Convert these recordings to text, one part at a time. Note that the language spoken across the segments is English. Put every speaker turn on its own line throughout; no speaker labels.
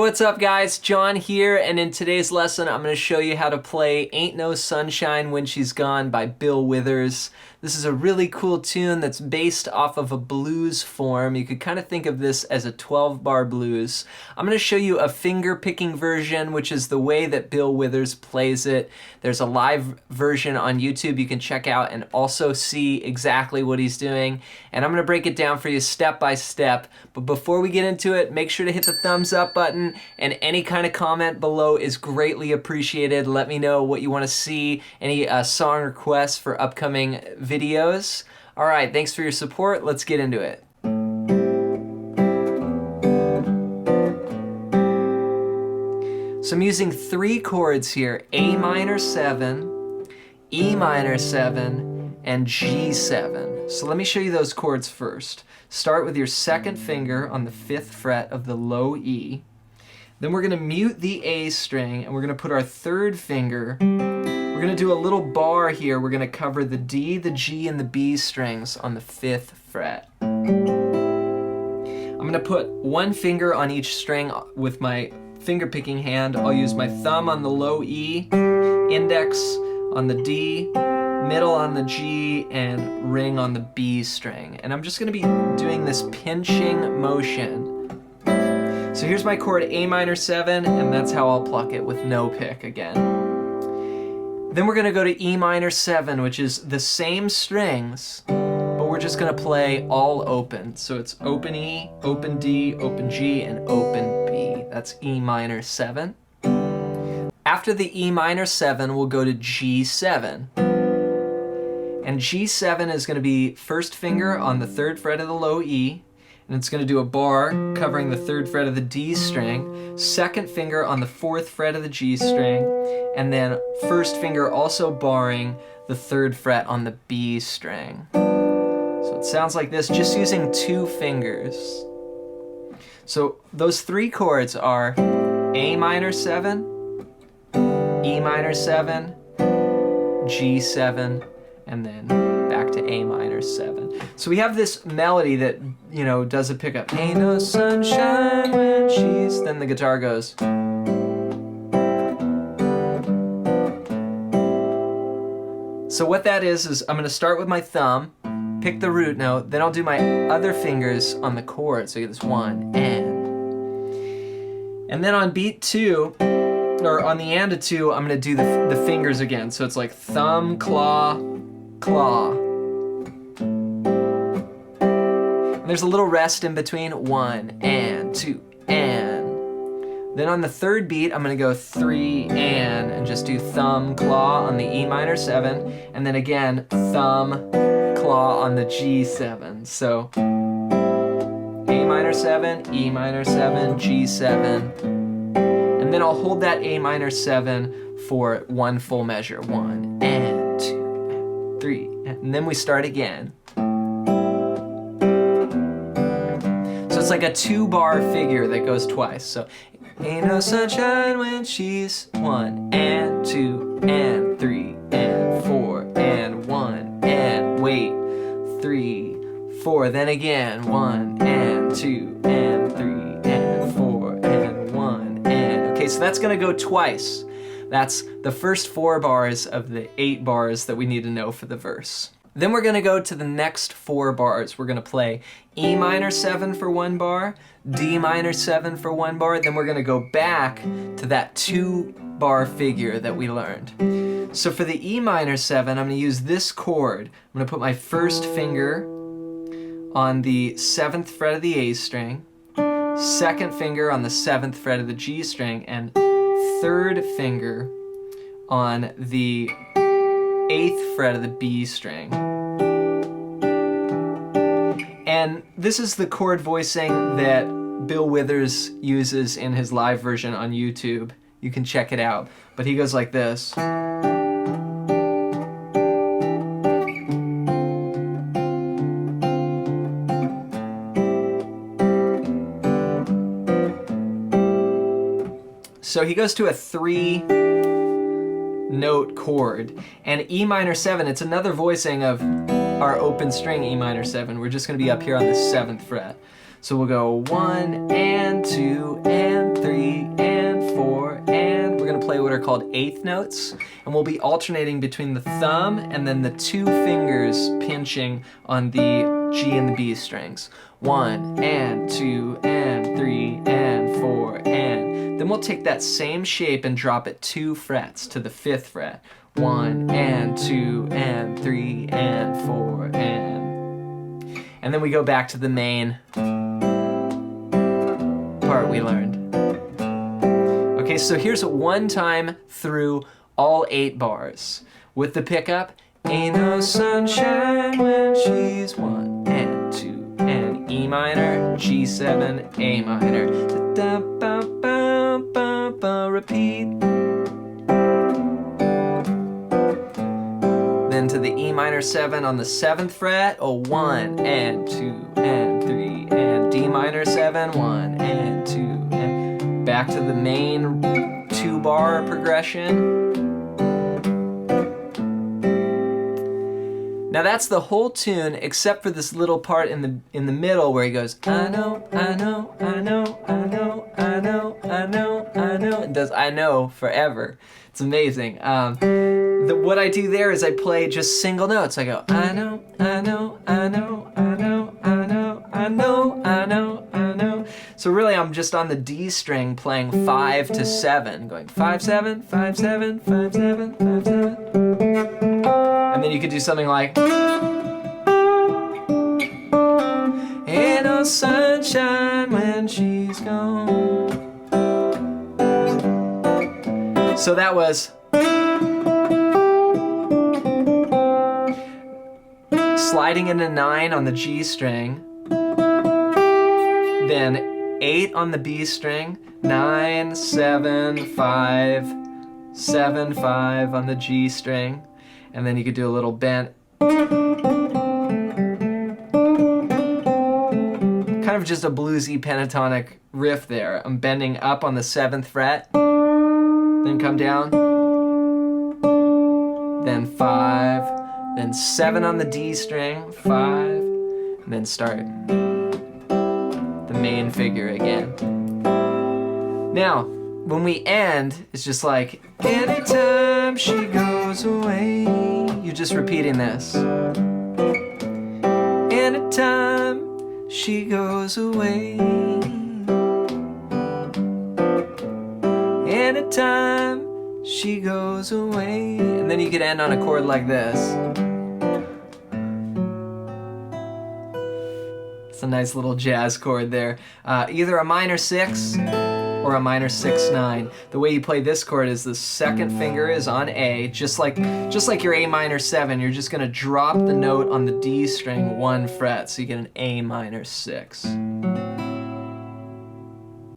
what's up guys? John here, and in today's lesson I'm going to show you how to play Ain't No Sunshine When She's Gone by Bill Withers. This is a really cool tune that's based off of a blues form. You could kind of think of this as a 12-bar blues. I'm going to show you a finger-picking version, which is the way that Bill Withers plays it. There's a live version on YouTube you can check out and also see exactly what he's doing. And I'm going to break it down for you step by step. But before we get into it, make sure to hit the thumbs up button, and any kind of comment below is greatly appreciated. Let me know what you want to see, any song requests for upcoming videos. All right, thanks for your support. Let's get into it. So I'm using three chords here: A minor 7, E minor 7, and G7. So let me show you those chords first. Start with your second finger on the 5th fret of the low E. Then we're going to mute the A string, and we're going to put our third finger. We're going to do a little bar here. We're going to cover the D, the G, and the B strings on the 5th fret. I'm going to put one finger on each string with my finger picking hand. I'll use my thumb on the low E, index on the D, middle on the G, and ring on the B string. And I'm just going to be doing this pinching motion. So here's my chord A minor 7, and that's how I'll pluck it with no pick again. Then we're going to go to E minor 7, which is the same strings, but we're just going to play all open. So it's open E, open D, open G, and open B. That's E minor 7. After the E minor 7, we'll go to G7. And G7 is going to be first finger on the 3rd fret of the low E, and it's going to do a bar covering the 3rd fret of the D string, second finger on the 4th fret of the G string, and then first finger also barring the 3rd fret on the B string. So it sounds like this, just using 2 fingers. So those 3 chords are A minor 7, E minor 7, G7, and then back to A minor 7. So we have this melody that, you know, does a pickup. Ain't no sunshine when she's... Then the guitar goes. So what that is I'm going to start with my thumb, pick the root note, then I'll do my other fingers on the chord. So you get this 1, and then on beat 2, or on the and of 2, I'm going to do the fingers again. So it's like thumb, claw, claw. And there's a little rest in between. 1 and 2 and. Then on the 3rd beat, I'm going to go 3 and just do thumb, claw on the E minor 7, and then again thumb, claw on the G7. So A minor 7, E minor 7, G7. And then I'll hold that A minor 7 for one full measure. 1 and 2 and 3. And then we start again. So it's like a 2-bar figure that goes twice. So ain't no sunshine when she's 1 and 2 and 3 and 4 and 1 and wait 3, 4. Then again 1 and 2 and 3 and 4 and 1 and. Okay, so that's going to go twice. That's the first 4 bars of the 8 bars that we need to know for the verse. Then we're going to go to the next 4 bars. We're going to play E minor 7 for 1 bar, D minor 7 for 1 bar, then we're going to go back to that 2-bar figure that we learned. So for the E minor 7, I'm going to use this chord. I'm going to put my first finger on the 7th fret of the A string, second finger on the 7th fret of the G string, and third finger on the 8th fret of the B string. And this is the chord voicing that Bill Withers uses in his live version on YouTube. You can check it out. But he goes like this. So he goes to a 3-note chord, and E minor 7, it's another voicing of our open string E minor 7. We're just going to be up here on the 7th fret. So we'll go 1 and 2 and 3 play what are called eighth notes, and we'll be alternating between the thumb and then the two fingers pinching on the G and the B strings. 1 and 2 and 3 and 4 and then we'll take that same shape and drop it 2 frets to the 5th fret. 1 and 2 and 3 and 4 and then we go back to the main part we learned. Okay, so here's one time through all 8 bars with the pickup. Ain't no sunshine when she's 1 and 2 and E minor, G7, A minor. Da, ba, ba, ba, ba, repeat. Then to the E minor 7 on the 7th fret. Oh, 1 and 2 and 3 and D minor 7, 1 and 2 and back to the main 2-bar progression. Now that's the whole tune except for this little part in the middle where he goes, I know, I know, I know, I know, I know, I know, I know, and does I know forever. It's amazing. What I do there is I play just single notes. I go, I know, I know, I know, I know, I know, I know, I know, I know. So really I'm just on the D string playing 5 to 7, going 5, 7, 5, 7, 5, 7, 5, 7. And then you could do something like, ain't no sunshine when she's gone. So that was sliding into 9 on the G string, then 8 on the B string, 9, 7, 5, 7, 5 on the G string, and then you could do a little bent, kind of just a bluesy pentatonic riff there. I'm bending up on the 7th fret, then come down, then 5, then 7 on the D string, 5, and then start the main figure again. Now, when we end, it's just like, anytime she goes away. You're just repeating this. Anytime she goes away. Anytime she goes away. And then you could end on a chord like this. It's a nice little jazz chord there. Either a minor 6 or a minor 6/9. The way you play this chord is the 2nd finger is on A, just like your A minor 7. You're just gonna drop the note on the D string 1 fret, so you get an A minor 6.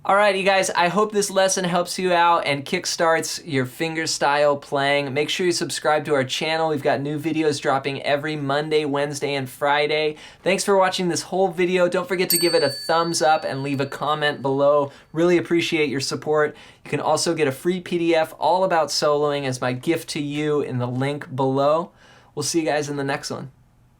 Alright, you guys, I hope this lesson helps you out and kickstarts your fingerstyle playing. Make sure you subscribe to our channel. We've got new videos dropping every Monday, Wednesday, and Friday. Thanks for watching this whole video. Don't forget to give it a thumbs up and leave a comment below. Really appreciate your support. You can also get a free PDF all about soloing as my gift to you in the link below. We'll see you guys in the next one.